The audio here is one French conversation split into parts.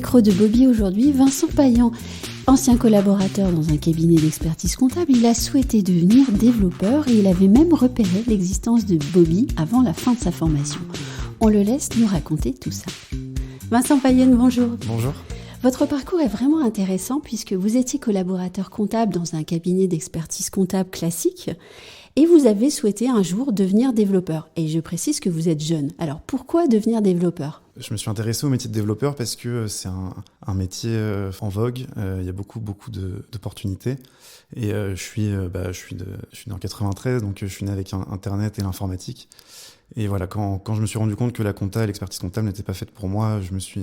micro de Bobby aujourd'hui, Vincent Payan, ancien collaborateur dans un cabinet d'expertise comptable, il a souhaité devenir développeur et il avait même repéré l'existence de Bobby avant la fin de sa formation. On le laisse nous raconter tout ça. Vincent Payan, bonjour. Bonjour. Votre parcours est vraiment intéressant puisque vous étiez collaborateur comptable dans un cabinet d'expertise comptable classique et vous avez souhaité un jour devenir développeur. Et je précise que vous êtes jeune. Alors pourquoi devenir développeur ? Je me suis intéressé au métier de développeur parce que c'est un métier en vogue. Il y a beaucoup d'opportunités. Et je suis né en 93, donc je suis né avec Internet et l'informatique. Et voilà, quand je me suis rendu compte que la compta et l'expertise comptable n'étaient pas faites pour moi, je me suis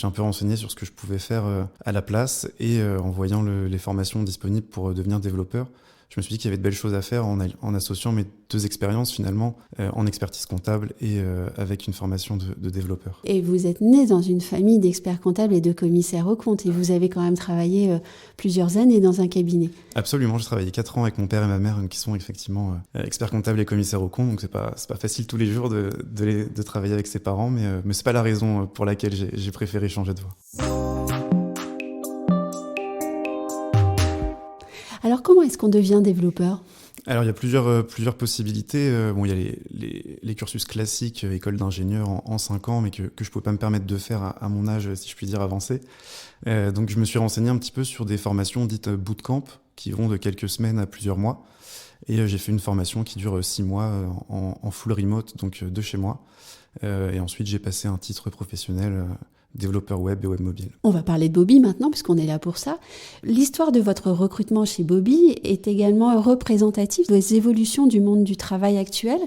un peu renseigné sur ce que je pouvais faire à la place. Et en voyant les formations disponibles pour devenir développeur, je me suis dit qu'il y avait de belles choses à faire en associant mes deux expériences finalement en expertise comptable et avec une formation de développeur. Et vous êtes né dans une famille d'experts comptables et de commissaires aux comptes et vous avez quand même travaillé plusieurs années dans un cabinet. Absolument, j'ai travaillé 4 ans avec mon père et ma mère qui sont effectivement experts comptables et commissaires aux comptes, donc c'est pas facile tous les jours de travailler avec ses parents, mais c'est pas la raison pour laquelle j'ai préféré changer de voie. Alors comment est-ce qu'on devient développeur ? Alors il y a plusieurs possibilités. Il y a les cursus classiques, école d'ingénieur en 5 ans, mais que je ne pouvais pas me permettre de faire à mon âge, si je puis dire, avancé. Donc je me suis renseigné un petit peu sur des formations dites bootcamp, qui vont de quelques semaines à plusieurs mois. Et j'ai fait une formation qui dure 6 mois en full remote, donc de chez moi. Et ensuite j'ai passé un titre professionnel développeur web et web mobile. On va parler de Bobby maintenant, puisqu'on est là pour ça. L'histoire de votre recrutement chez Bobby est également représentative des évolutions du monde du travail actuel.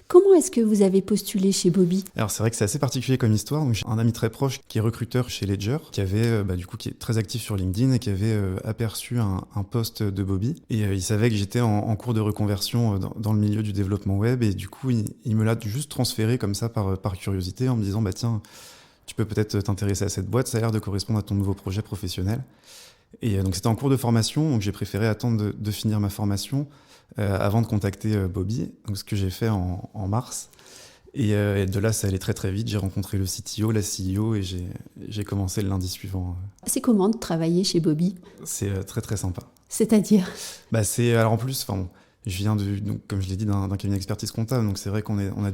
Comment est-ce que vous avez postulé chez Bobby ? Alors c'est vrai que c'est assez particulier comme histoire. Donc, j'ai un ami très proche qui est recruteur chez Ledger, qui avait qui est très actif sur LinkedIn et qui avait aperçu un poste de Bobby. Et il savait que j'étais en cours de reconversion dans le milieu du développement web et du coup il me l'a juste transféré comme ça par curiosité en me disant tiens, tu peux peut-être t'intéresser à cette boîte, ça a l'air de correspondre à ton nouveau projet professionnel. Et donc c'était en cours de formation, donc j'ai préféré attendre de finir ma formation avant de contacter Bobby, donc ce que j'ai fait en mars. Et de là, ça allait très très vite, j'ai rencontré le CTO, la CEO et j'ai commencé le lundi suivant. C'est comment de travailler chez Bobby ? C'est très très sympa. C'est-à-dire ? Alors en plus, je viens donc, comme je l'ai dit, d'un cabinet d'expertise comptable, donc c'est vrai qu'on a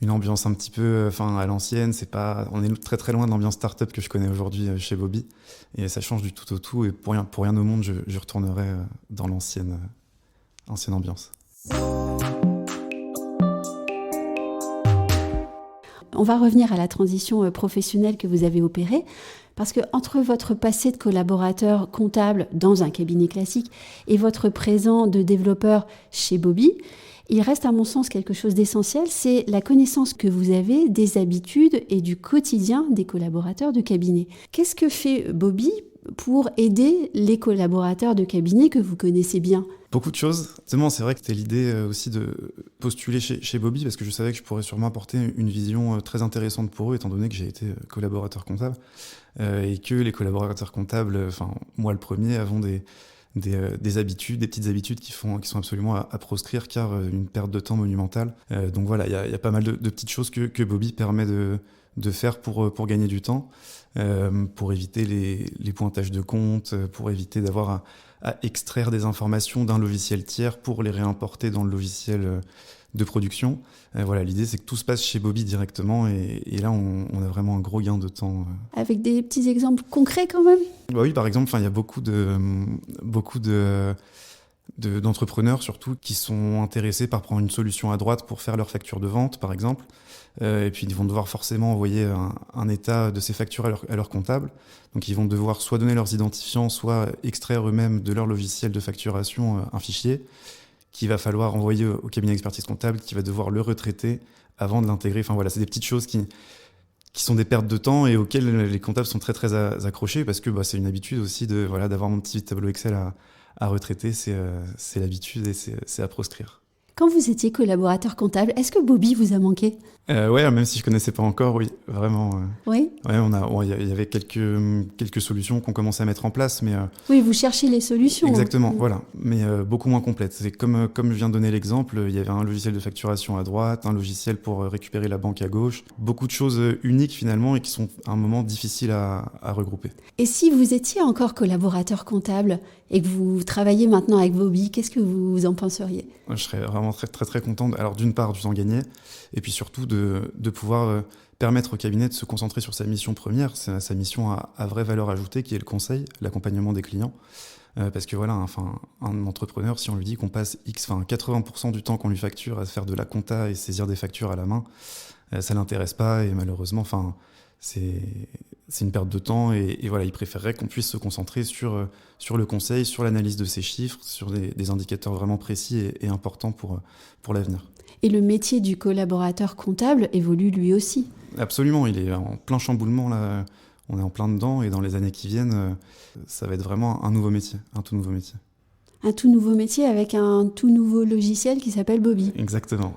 une ambiance un petit peu à l'ancienne, on est très très loin de l'ambiance start-up que je connais aujourd'hui chez Bobby et ça change du tout au tout et pour rien au monde je retournerai dans l'ancienne ambiance. On va revenir à la transition professionnelle que vous avez opérée parce que entre votre passé de collaborateur comptable dans un cabinet classique et votre présent de développeur chez Bobby, il reste à mon sens quelque chose d'essentiel, c'est la connaissance que vous avez des habitudes et du quotidien des collaborateurs de cabinet. Qu'est-ce que fait Bobby pour aider les collaborateurs de cabinet que vous connaissez bien ? Beaucoup de choses. C'est vrai que c'était l'idée aussi de postuler chez Bobby parce que je savais que je pourrais sûrement apporter une vision très intéressante pour eux étant donné que j'ai été collaborateur comptable et que les collaborateurs comptables, moi le premier, avons des habitudes, des petites habitudes qui sont absolument à proscrire car une perte de temps monumentale. Donc voilà, il y a pas mal de petites choses que Bobby permet de faire pour gagner du temps, pour éviter les pointages de compte, pour éviter d'avoir à extraire des informations d'un logiciel tiers pour les réimporter dans le logiciel de production. L'idée c'est que tout se passe chez Bobby directement et là on a vraiment un gros gain de temps. Avec des petits exemples concrets quand même ? Oui, par exemple, il y a beaucoup d'entrepreneurs surtout qui sont intéressés par prendre une solution à droite pour faire leur facture de vente, par exemple. Et puis ils vont devoir forcément envoyer un état de ces factures à leur comptable. Donc ils vont devoir soit donner leurs identifiants, soit extraire eux-mêmes de leur logiciel de facturation un fichier qu'il va falloir envoyer au cabinet d'expertise comptable qui va devoir le retraiter avant de l'intégrer. C'est des petites choses qui sont des pertes de temps et auxquelles les comptables sont très très accrochés parce que c'est une habitude aussi d'avoir mon petit tableau Excel à retraiter, c'est l'habitude et c'est à proscrire. Quand vous étiez collaborateur comptable, est-ce que Bobby vous a manqué ? Ouais, même si je connaissais pas encore, oui, vraiment. Oui. Ouais, il y avait quelques solutions qu'on commençait à mettre en place, mais Oui, vous cherchez les solutions. exactement, voilà, mais beaucoup moins complètes. C'est comme je viens de donner l'exemple, il y avait un logiciel de facturation à droite, un logiciel pour récupérer la banque à gauche, beaucoup de choses uniques finalement et qui sont à un moment difficiles à regrouper. Et si vous étiez encore collaborateur comptable et que vous travaillez maintenant avec Bobby, qu'est-ce que vous en penseriez? Je serais vraiment très très très content. Alors d'une part du temps gagné, et puis surtout de pouvoir permettre au cabinet de se concentrer sur sa mission première, sa mission à vraie valeur ajoutée, qui est le conseil, l'accompagnement des clients. Parce que voilà, un entrepreneur, si on lui dit qu'on passe 80% du temps qu'on lui facture à faire de la compta et saisir des factures à la main, ça l'intéresse pas et malheureusement, c'est une perte de temps et voilà, il préférerait qu'on puisse se concentrer sur le conseil, sur l'analyse de ces chiffres, sur des indicateurs vraiment précis et importants pour l'avenir. Et le métier du collaborateur comptable évolue lui aussi. Absolument, il est en plein chamboulement là. On est en plein dedans et dans les années qui viennent, ça va être vraiment un nouveau métier, un tout nouveau métier. Un tout nouveau métier avec un tout nouveau logiciel qui s'appelle Bobby. Exactement.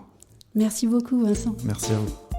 Merci beaucoup, Vincent. Merci à vous.